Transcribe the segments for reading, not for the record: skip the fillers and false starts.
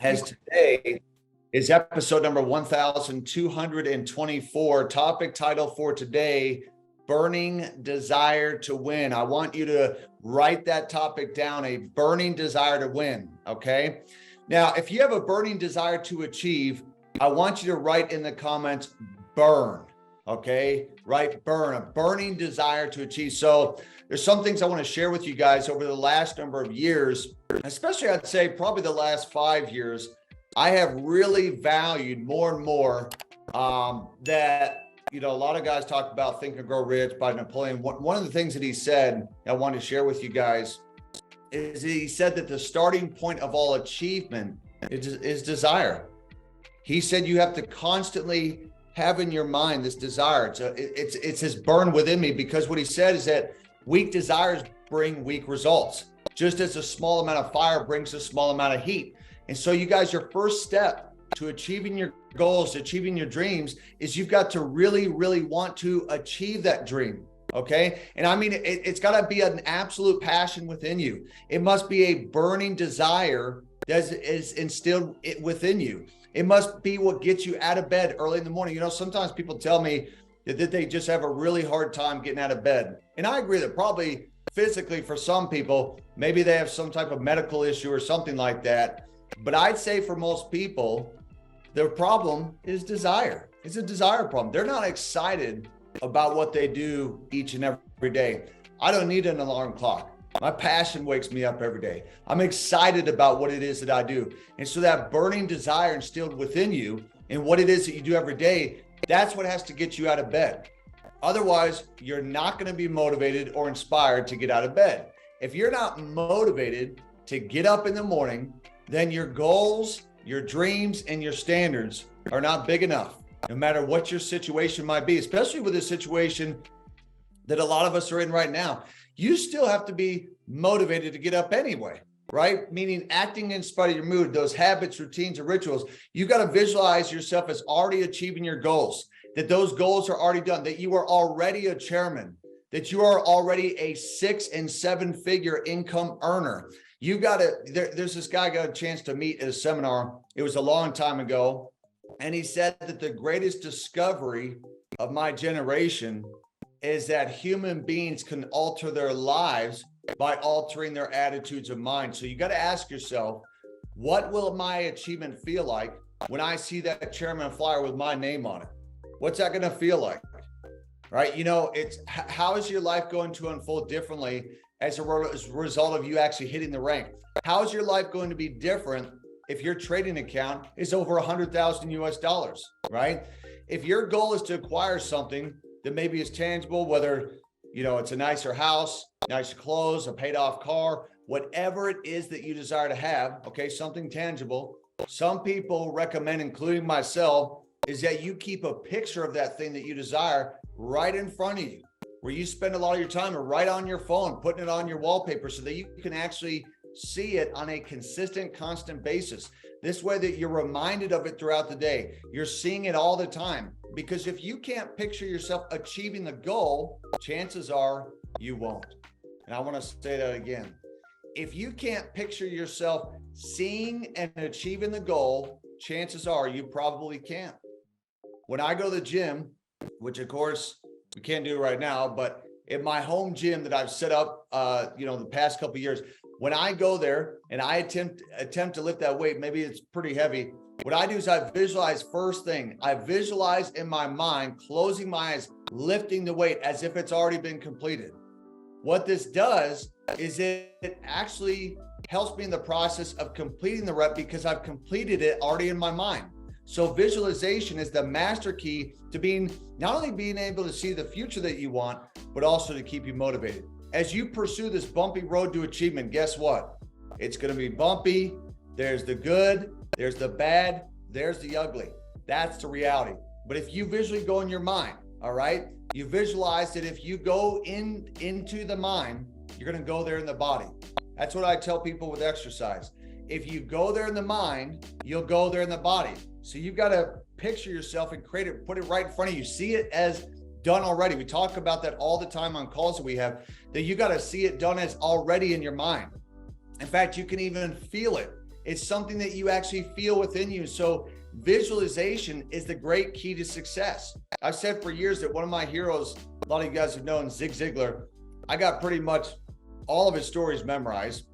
as today is episode number 1224. Topic title for today, burning desire to win. I want you to write that topic down, a burning desire to win, okay? Now, if you have a burning desire to achieve, I want you to write in the comments, burn, okay? Write burn, a burning desire to achieve. So there's some things I want to share with you guys over the last number of years, especially I'd say probably the last 5 years. I have really valued more and more that, a lot of guys talk about Think and Grow Rich by Napoleon. One of the things that he said, I want to share with you guys, is he said that the starting point of all achievement is desire. He said you have to constantly have in your mind this desire. It's his burn within me, because what he said is that weak desires bring weak results, just as a small amount of fire brings a small amount of heat. And so you guys, your first step to achieving your goals, achieving your dreams, is you've got to really, really want to achieve that dream. Okay. And I mean, it's got to be an absolute passion within you. It must be a burning desire that is instilled within you. It must be what gets you out of bed early in the morning. Sometimes people tell me that they just have a really hard time getting out of bed. And I agree that probably physically for some people, maybe they have some type of medical issue or something like that. But I'd say for most people, their problem is desire. It's a desire problem. They're not excited about what they do each and every day. I don't need an alarm clock. My passion wakes me up every day. I'm excited about what it is that I do. And so that burning desire instilled within you and what it is that you do every day, that's what has to get you out of bed. Otherwise, you're not going to be motivated or inspired to get out of bed. If you're not motivated to get up in the morning, then your goals, your dreams, and your standards are not big enough, no matter what your situation might be, especially with the situation that a lot of us are in right now. You still have to be motivated to get up anyway, right? Meaning acting in spite of your mood, those habits, routines, and rituals. You got to visualize yourself as already achieving your goals, that those goals are already done, that you are already a chairman, that you are already a 6- and 7-figure income earner. You got to, there's this guy I got a chance to meet at a seminar. It was a long time ago. And he said that the greatest discovery of my generation is that human beings can alter their lives by altering their attitudes of mind. So you got to ask yourself, what will my achievement feel like when I see that chairman flyer with my name on it? What's that going to feel like? Right? It's how is your life going to unfold differently as a result of you actually hitting the rank? How is your life going to be different if your trading account is over 100,000 US dollars, right? If your goal is to acquire something that maybe is tangible, whether, it's a nicer house, nicer clothes, a paid off car, whatever it is that you desire to have, okay, something tangible. Some people recommend, including myself, is that you keep a picture of that thing that you desire right in front of you, where you spend a lot of your time right on your phone, putting it on your wallpaper so that you can actually see it on a consistent, constant basis. This way that you're reminded of it throughout the day. You're seeing it all the time. Because if you can't picture yourself achieving the goal, chances are you won't. And I want to say that again. If you can't picture yourself seeing and achieving the goal, chances are you probably can't. When I go to the gym, which of course we can't do right now, but in my home gym that I've set up, the past couple of years, when I go there and I attempt to lift that weight, maybe it's pretty heavy. What I do is I visualize first thing. I visualize in my mind, closing my eyes, lifting the weight as if it's already been completed. What this does is it actually helps me in the process of completing the rep because I've completed it already in my mind. So visualization is the master key to not only being able to see the future that you want, but also to keep you motivated. As you pursue this bumpy road to achievement, guess what? It's going to be bumpy. There's the good, there's the bad, there's the ugly. That's the reality. But if you visually go in your mind, all right, you visualize that if you go into the mind, you're going to go there in the body. That's what I tell people with exercise. If you go there in the mind, you'll go there in the body. So you've got to picture yourself and create it, put it right in front of you. See it as done already. We talk about that all the time on calls that we have, that you got to see it done as already in your mind. In fact, you can even feel it. It's something that you actually feel within you. So visualization is the great key to success. I've said for years that one of my heroes, a lot of you guys have known, Zig Ziglar, I got pretty much all of his stories memorized.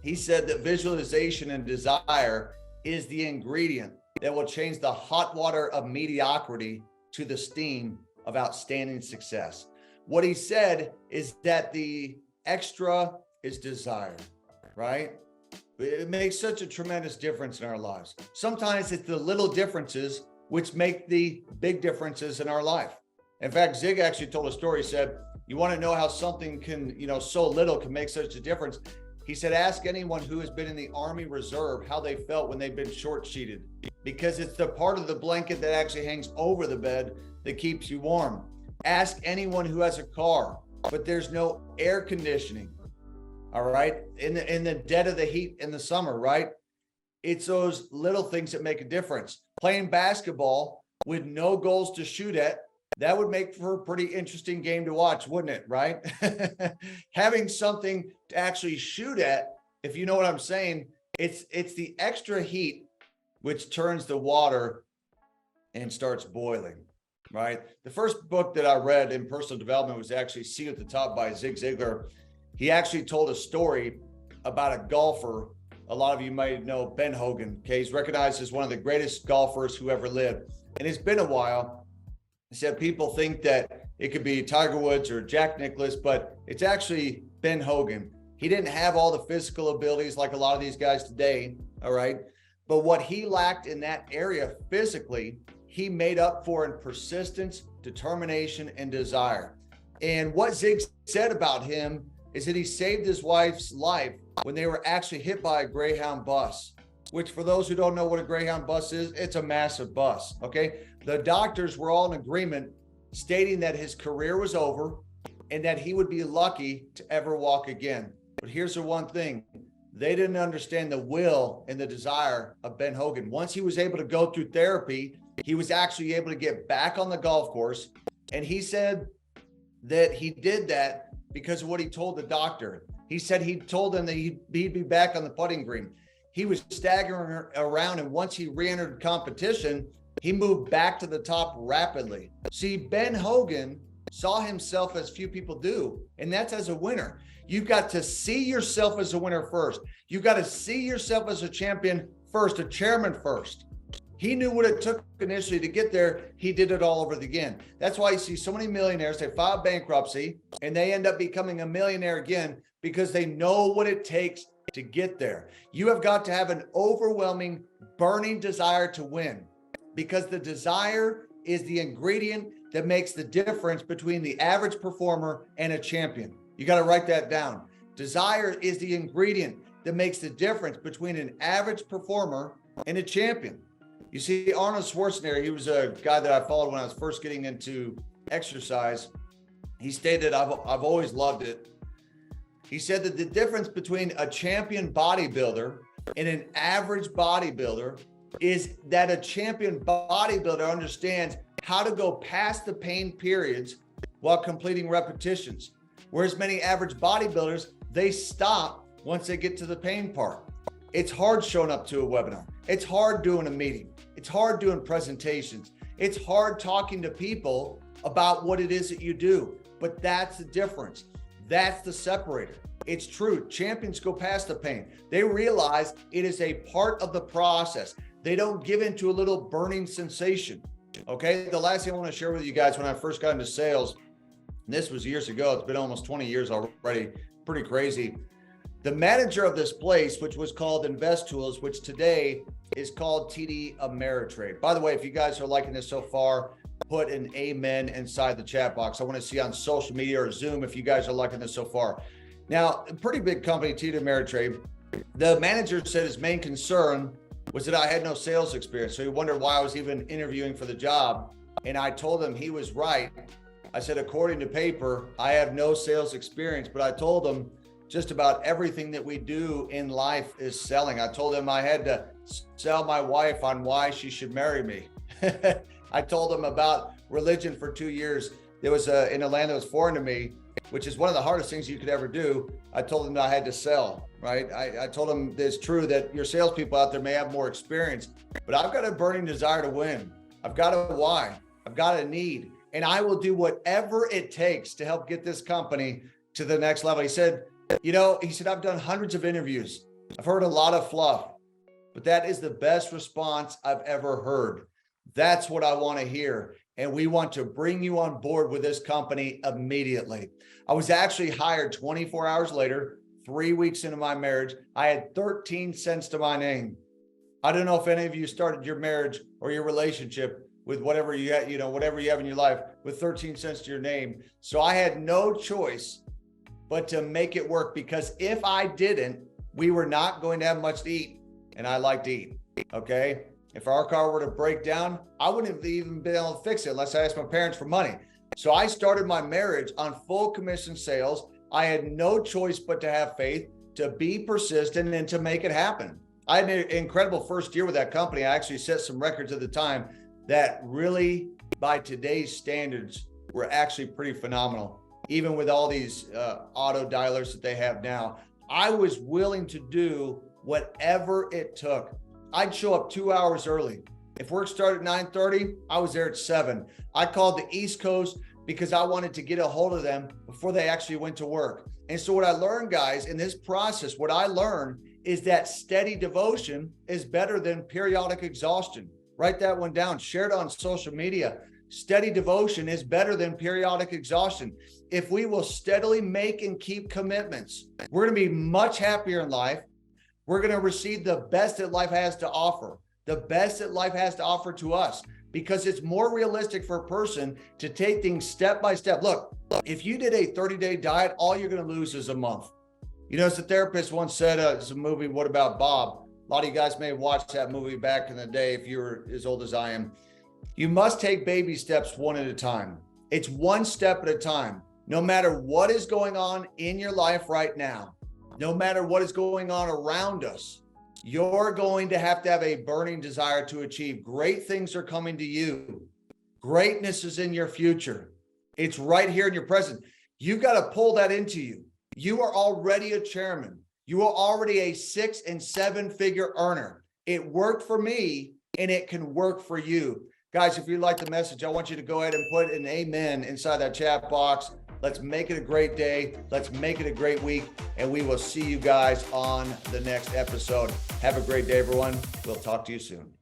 He said that visualization and desire is the ingredient that will change the hot water of mediocrity to the steam of outstanding success. What he said is that the extra is desire, right? It makes such a tremendous difference in our lives. Sometimes it's the little differences which make the big differences in our life. In fact, Zig actually told a story. He said, you want to know how something can, so little can make such a difference. He said, ask anyone who has been in the Army Reserve how they felt when they've been short-sheeted, because it's the part of the blanket that actually hangs over the bed that keeps you warm. Ask anyone who has a car, but there's no air conditioning. All right. In the dead of the heat in the summer, right? It's those little things that make a difference. Playing basketball with no goals to shoot at, that would make for a pretty interesting game to watch, wouldn't it? Right? Having something to actually shoot at, if you know what I'm saying, it's the extra heat which turns the water and starts boiling, right? The first book that I read in personal development was actually Seat at the Top by Zig Ziglar. He actually told a story about a golfer. A lot of you might know Ben Hogan. Okay, he's recognized as one of the greatest golfers who ever lived. And it's been a while. He said people think that it could be Tiger Woods or Jack Nicklaus, but it's actually Ben Hogan. He didn't have all the physical abilities like a lot of these guys today, all right? But what he lacked in that area physically, he made up for in persistence, determination, and desire. And what Zig said about him is that he saved his wife's life when they were actually hit by a Greyhound bus, which for those who don't know what a Greyhound bus is, it's a massive bus, okay? The doctors were all in agreement stating that his career was over and that he would be lucky to ever walk again. But here's the one thing. They didn't understand the will and the desire of Ben Hogan. Once he was able to go through therapy, he was actually able to get back on the golf course. And he said that he did that because of what he told the doctor. He said he told them that he'd be back on the putting green. He was staggering around, and once he re-entered competition, he moved back to the top rapidly. See, Ben Hogan saw himself as few people do, and that's as a winner. You've got to see yourself as a winner first. You've got to see yourself as a champion first, a chairman first. He knew what it took initially to get there. He did it all over again. That's why you see so many millionaires, they file bankruptcy and they end up becoming a millionaire again because they know what it takes to get there. You have got to have an overwhelming, burning desire to win, because the desire is the ingredient that makes the difference between the average performer and a champion. You got to write that down. Desire is the ingredient that makes the difference between an average performer and a champion. You see, Arnold Schwarzenegger, he was a guy that I followed when I was first getting into exercise. He stated, I've always loved it. He said that the difference between a champion bodybuilder and an average bodybuilder is that a champion bodybuilder understands how to go past the pain periods while completing repetitions. Whereas many average bodybuilders, they stop once they get to the pain part. It's hard showing up to a webinar. It's hard doing a meeting. It's hard doing presentations. It's hard talking to people about what it is that you do. But that's the difference. That's the separator. It's true. Champions go past the pain. They realize it is a part of the process. They don't give into a little burning sensation. Okay. The last thing I want to share with you guys, when I first got into sales, and this was years ago, it's been almost 20 years already, pretty crazy. The manager of this place, which was called Invest Tools, which today is called TD Ameritrade. By the way, if you guys are liking this so far, put an amen inside the chat box. I want to see on social media or Zoom if you guys are liking this so far. Now, a pretty big company, TD Ameritrade, the manager said his main concern was that I had no sales experience. So he wondered why I was even interviewing for the job. And I told him he was right. I said, according to paper, I have no sales experience, but I told him just about everything that we do in life is selling. I told him I had to sell my wife on why she should marry me. I told him about religion for 2 years. There was in Atlanta, it was foreign to me. which is one of the hardest things you could ever do. I told them that I had to sell, right? I told them it's true that your salespeople out there may have more experience, but I've got a burning desire to win. I've got a why, I've got a need, and I will do whatever it takes to help get this company to the next level. He said, I've done hundreds of interviews. I've heard a lot of fluff, but that is the best response I've ever heard. That's what I want to hear. And we want to bring you on board with this company immediately. I was actually hired 24 hours later, 3 weeks into my marriage. I had 13 cents to my name. I don't know if any of you started your marriage or your relationship with whatever you have, whatever you have in your life with 13 cents to your name. So I had no choice but to make it work, because if I didn't, we were not going to have much to eat. And I like to eat, okay? If our car were to break down, I wouldn't have even been able to fix it unless I asked my parents for money. So I started my marriage on full commission sales. I had no choice but to have faith, to be persistent, and to make it happen. I had an incredible first year with that company. I actually set some records at the time that really, by today's standards, were actually pretty phenomenal. Even with all these auto dialers that they have now, I was willing to do whatever it took. I'd show up 2 hours early. If work started at 9:30, I was there at 7. I called the East Coast because I wanted to get a hold of them before they actually went to work. And so what I learned, guys, in this process, what I learned is that steady devotion is better than periodic exhaustion. Write that one down, share it on social media. Steady devotion is better than periodic exhaustion. If we will steadily make and keep commitments, we're going to be much happier in life. We're going to receive the best that life has to offer, the best that life has to offer to us, because it's more realistic for a person to take things step by step. Look, if you did a 30-day diet, all you're going to lose is a month. As the therapist once said, it's a movie, What About Bob? A lot of you guys may have watched that movie back in the day if you're as old as I am. You must take baby steps one at a time. It's one step at a time. No matter what is going on in your life right now, no matter what is going on around us, you're going to have a burning desire to achieve. Great things are coming to you. Greatness is in your future. It's right here in your present. You got to pull that into you. You are already a chairman. You are already a 6- and 7-figure earner. It worked for me, and it can work for you. Guys, if you like the message, I want you to go ahead and put an amen inside that chat box. Let's make it a great day. Let's make it a great week. And we will see you guys on the next episode. Have a great day, everyone. We'll talk to you soon.